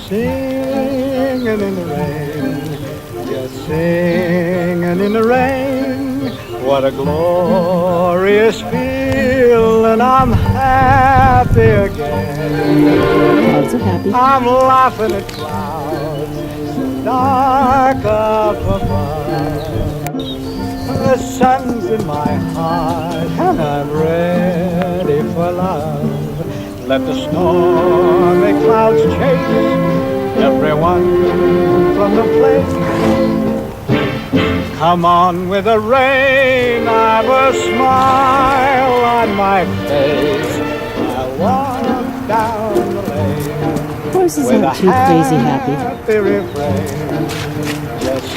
Singing in the rain, just singing in the rain. What a glorious feeling, I'm happy again. I'm so happy. I'm laughing at clouds so dark up above. The sun's in my heart and I'm ready for love. Let the stormy clouds chase everyone from the place. Come on with the rain, I've a smile on my face. I'll walk down the lane. Of course, he's With not a too crazy happy. happy refrain. Just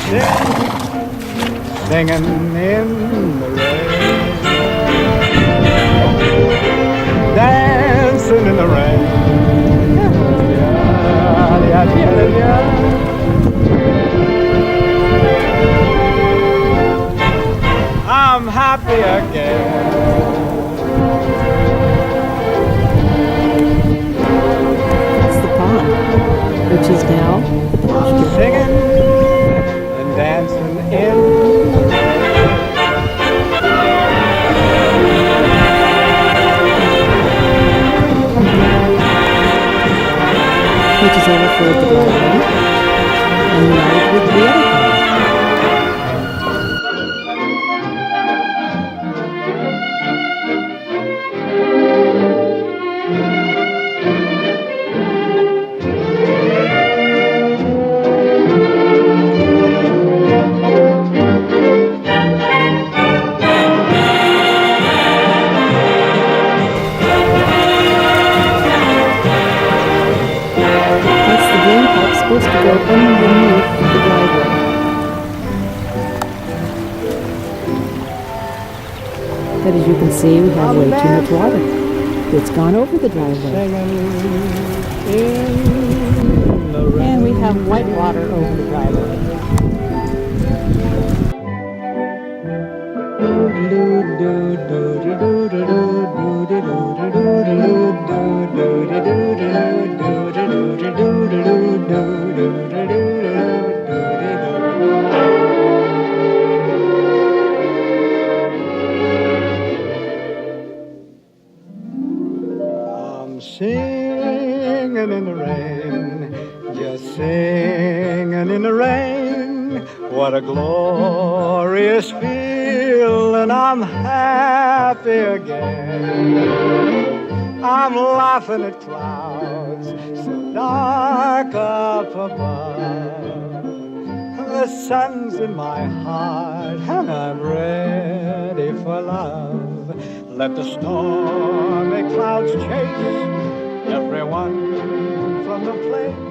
singing in the rain. Dancing in the rain. I'm happy again. That's the pond, which is now the pasture. Singing and dancing in the rain. Which is overflowed the driveway and united with the other pond. Supposed to go underneath the driveway. But as you can see, we have way too much water. It's gone over the driveway. And we have white water over the driveway. I'm singing in the rain, just singing in the rain. What a glorious feeling, I'm happy again. I'm laughing at clouds so dark up above. The sun's in my heart and I'm ready for love. Let the stormy clouds chase everyone from the place.